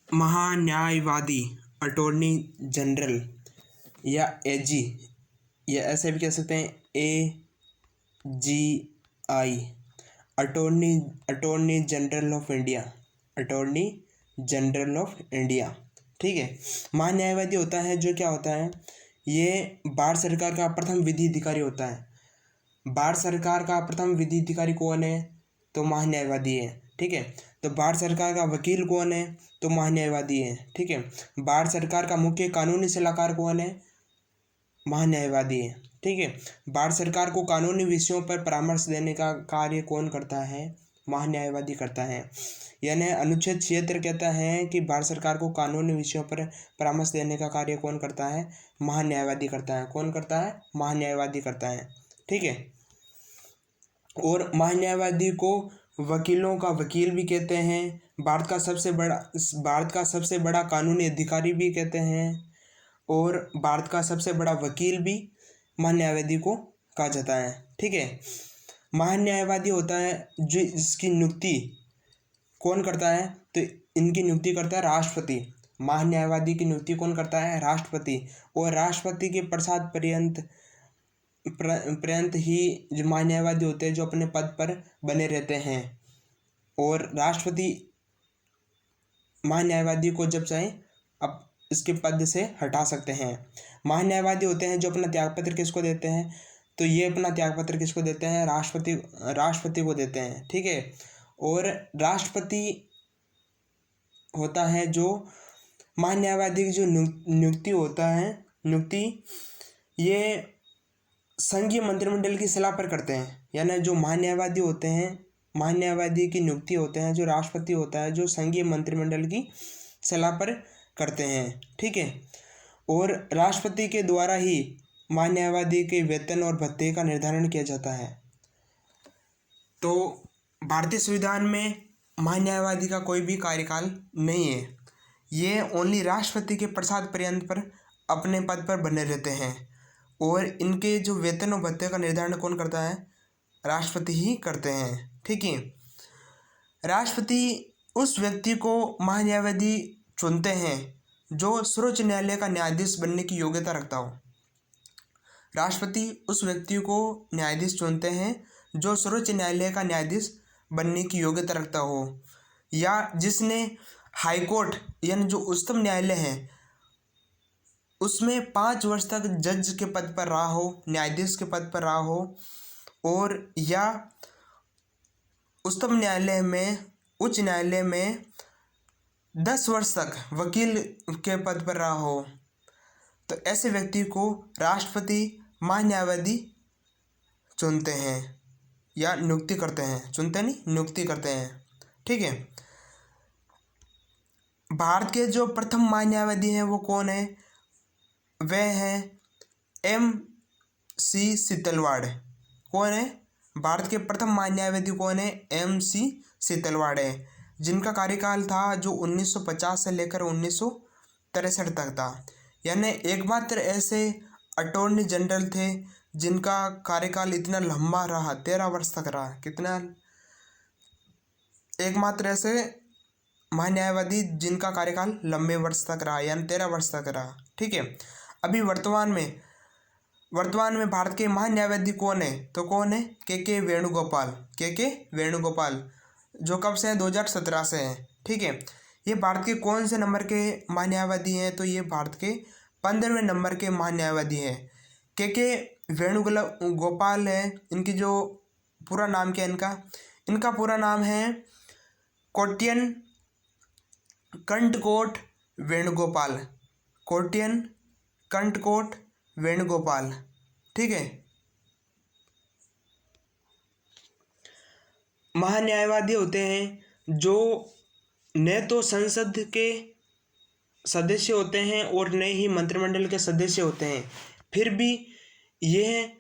महान्यायवादी, attorney general या एजी, या ऐसे भी कह सकते हैं AGI, attorney attorney general of India, attorney general of India. ठीक है। महान्यायवादी होता है जो क्या होता है, ये भारत सरकार का प्रथम विधि अधिकारी होता है। भारत सरकार का प्रथम विधि अधिकारी कौन है, तो महान्यायवादी है। ठीक है। तो भारत सरकार का वकील कौन है, तो महान्यायवादी है। ठीक है। भारत सरकार का मुख्य कानूनी सलाहकार कौन है, महान्यायवादी है। ठीक है। भारत सरकार को कानूनी विषयों पर परामर्श देने का कार्य कौन करता है, महान्यायवादी करता है। यानी अनुच्छेद 76 कहता है कि भारत सरकार को कानूनी विषयों पर परामर्श देने का कार्य कौन करता है, महान्यायवादी करता है। कौन करता है, महान्यायवादी करता है। ठीक है। और महान्यायवादी को वकीलों का वकील भी कहते हैं, भारत का सबसे बड़ा कानूनी अधिकारी भी कहते हैं, और भारत का सबसे बड़ा वकील भी महान्यायवादी को कहा जाता है। ठीक है। महान्यायवादी होता है जो इसकी नियुक्ति कौन करता है, तो इनकी नियुक्ति करता है राष्ट्रपति। महान्यायवादी की नियुक्ति कौन करता है, राष्ट्रपति। और राष्ट्रपति के प्रसाद पर्यंत ही जो महान्यायवादी होते हैं जो अपने पद पर बने रहते हैं, और राष्ट्रपति महान्यायवादी को जब चाहे अब इसके पद से हटा सकते हैं। महान्यायवादी होते हैं जो अपना त्यागपत्र किसको देते हैं, तो ये अपना त्यागपत्र किसको देते हैं, राष्ट्रपति को देते हैं। ठीक है। और राष्ट्रपति होता है जो महान्यायवादी की जो नियुक्ति होता है, ये संघीय मंत्रिमंडल की सलाह पर करते हैं। यानी जो महान्यायवादी होते हैं, महान्यायवादी की नियुक्ति होते हैं जो राष्ट्रपति होता है जो संघीय मंत्रिमंडल की सलाह पर करते हैं। ठीक है। और राष्ट्रपति के द्वारा ही महान्यायवादी के वेतन और भत्ते का निर्धारण किया जाता है। तो भारतीय संविधान में महान्यायवादी का कोई भी कार्यकाल नहीं है, ये ओनली राष्ट्रपति के प्रसाद पर्यंत पर अपने पद पर बने रहते हैं, और इनके जो वेतन और भत्ते का निर्धारण कौन करता है, राष्ट्रपति ही करते हैं। ठीक है। राष्ट्रपति उस व्यक्ति को महान्यायवादी चुनते हैं जो सर्वोच्च न्यायालय का न्यायाधीश बनने की योग्यता रखता हो। राष्ट्रपति उस व्यक्ति को न्यायाधीश चुनते हैं जो सर्वोच्च न्यायालय का न्यायाधीश बनने की योग्यता रखता हो, या जिसने हाईकोर्ट यानी जो उच्चतम न्यायालय है उसमें 5 वर्ष तक जज के पद पर रहा हो, न्यायाधीश के पद पर रहा हो, और या उच्च न्यायालय में 10 वर्ष तक वकील के पद पर रहा हो, तो ऐसे व्यक्ति को राष्ट्रपति महान्यायवादी चुनते हैं या नियुक्ति करते हैं। चुनते नहीं, नियुक्ति करते हैं। ठीक है। भारत के जो प्रथम महान्यायवादी हैं वो कौन है, वह है MC सीतलवाड़। कौन है, भारत के प्रथम महान्यायवादी कौन है, MC सीतलवाड़ है, जिनका कार्यकाल था जो 1950 से लेकर 1963 तक था। यानी एकमात्र ऐसे अटॉर्नी जनरल थे जिनका कार्यकाल इतना लंबा रहा, 13 वर्ष तक रहा। कितना, एकमात्र ऐसे महान्यायवादी जिनका कार्यकाल लंबे वर्ष तक रहा, यानी 13 वर्ष तक रहा। ठीक है। अभी वर्तमान में भारत के महान्यायवादी कौन है, तो कौन है, के वेणुगोपाल, जो कब से है, 2017 से है। ठीक है। ये भारत के कौन से नंबर के महान्यायवादी हैं, तो ये भारत के 15वें नंबर के महान्यायवादी हैं। के वेणुगोपाल है, इनकी जो पूरा नाम क्या है, इनका पूरा नाम है कोट्यन कंठकोट वेणुगोपाल, कोट्यन कंठकोट वेणुगोपाल। ठीक है। महान्यायवादी होते हैं जो न तो संसद के सदस्य होते हैं और न ही मंत्रिमंडल के सदस्य होते हैं, फिर भी यह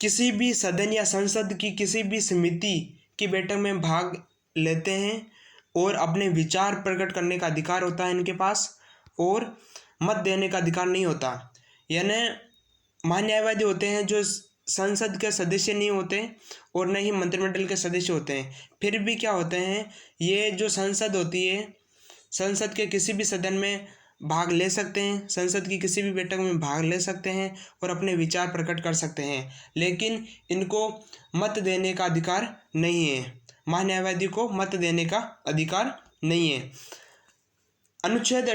किसी भी सदन या संसद की किसी भी समिति की बैठक में भाग लेते हैं, और अपने विचार प्रकट करने का अधिकार होता है इनके पास, और मत देने का अधिकार नहीं होता। यानी महान्यायवादी होते हैं जो संसद के सदस्य नहीं होते और न ही मंत्रिमंडल के सदस्य होते हैं, फिर भी क्या होते हैं, ये जो संसद होती है संसद के किसी भी सदन में भाग ले सकते हैं, संसद की किसी भी बैठक में भाग ले सकते हैं और अपने विचार प्रकट कर सकते हैं, लेकिन इनको मत देने का अधिकार नहीं है। महान्यायवादी को मत देने का अधिकार नहीं है। अनुच्छेद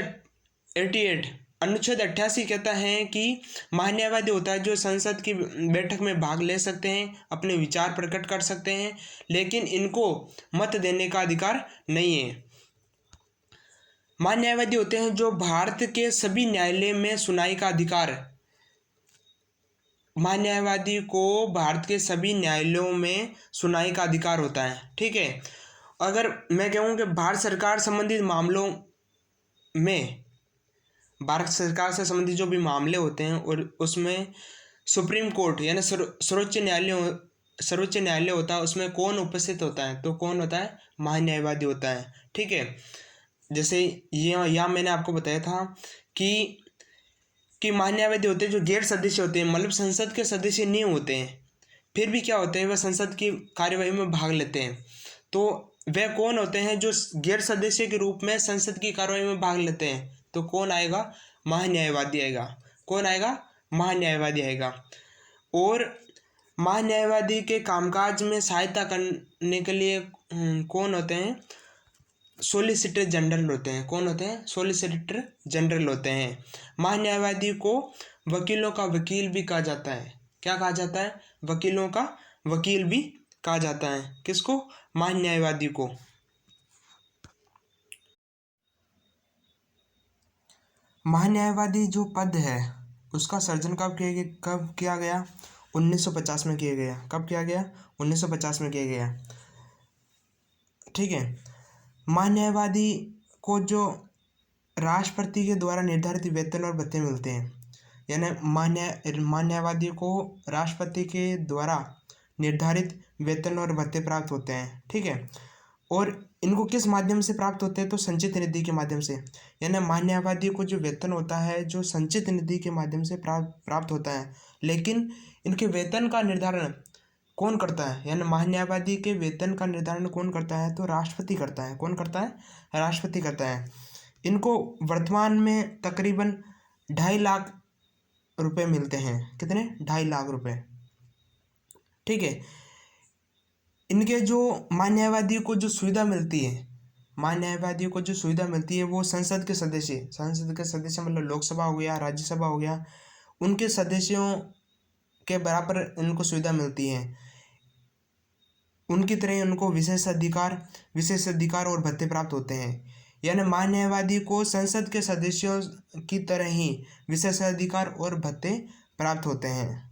88 अनुच्छेद 88 कहता है कि महान्यायवादी होता है जो संसद की बैठक में भाग ले सकते हैं, अपने विचार प्रकट कर सकते हैं, लेकिन इनको मत देने का अधिकार नहीं है। महान्यायवादी होते हैं जो भारत के सभी न्यायालय में सुनवाई का अधिकार, महान्यायवादी को भारत के सभी न्यायालयों में सुनवाई का अधिकार होता है। ठीक है, अगर मैं कहूँ कि भारत सरकार संबंधित मामलों में, भारत सरकार से संबंधित जो भी मामले होते हैं और उसमें सुप्रीम कोर्ट यानी सर्वोच्च न्यायालय होता है, उसमें कौन उपस्थित होता है? तो कौन होता है? महान्यायवादी होता है। ठीक है, जैसे ये यहाँ मैंने आपको बताया था कि महान्यायवादी होते हैं जो गैर सदस्य होते हैं, मतलब संसद के सदस्य नहीं होते हैं, फिर भी क्या होते हैं, वह संसद की कार्यवाही में भाग लेते हैं। तो वे कौन होते हैं जो गैर सदस्य के रूप में संसद की कार्यवाही में भाग लेते हैं? तो कौन आएगा? महान्यायवादी आएगा। कौन आएगा? महान्यायवादी आएगा। और महान्यायवादी के कामकाज में सहायता करने के लिए कौन होते हैं? सॉलिसिटर जनरल होते हैं। कौन होते हैं? सॉलिसिटर जनरल होते हैं। महान्यायवादी को वकीलों का वकील भी कहा जाता है। क्या कहा जाता है? वकीलों का वकील भी कहा जाता है। किसको? महान्यायवादी को। महान्यायवादी जो पद है उसका सर्जन कब किया गया? 1950 में किया गया। कब किया गया? 1950 में किया गया। ठीक है, महान्यायवादी को जो राष्ट्रपति के द्वारा निर्धारित वेतन और भत्ते मिलते हैं, यानी महान्यायवादी को राष्ट्रपति के द्वारा निर्धारित वेतन और भत्ते प्राप्त होते हैं। ठीक है, और इनको किस माध्यम से प्राप्त होते हैं? तो संचित निधि के माध्यम से। यानी महान्यायवादी को जो वेतन होता है जो संचित निधि के माध्यम से प्राप्त होता है, लेकिन इनके वेतन का निर्धारण कौन करता है? यानी महान्यायवादी के वेतन का निर्धारण कौन करता है? तो राष्ट्रपति करता है। कौन करता है? राष्ट्रपति करता है। इनको वर्तमान में तकरीबन 2.5 लाख रुपए मिलते हैं। कितने? 2.5 लाख रुपए। ठीक है, इनके जो महान्यायवादी को जो सुविधा मिलती है, महान्यायवादी को जो सुविधा मिलती है वो संसद के सदस्य मतलब लोकसभा हो गया, राज्यसभा हो गया, उनके सदस्यों के बराबर इनको सुविधा मिलती है। उनकी तरह उनको विशेष अधिकार और भत्ते प्राप्त होते हैं। यानी महान्यायवादी को संसद के सदस्यों की तरह ही विशेष अधिकार और भत्ते प्राप्त होते हैं।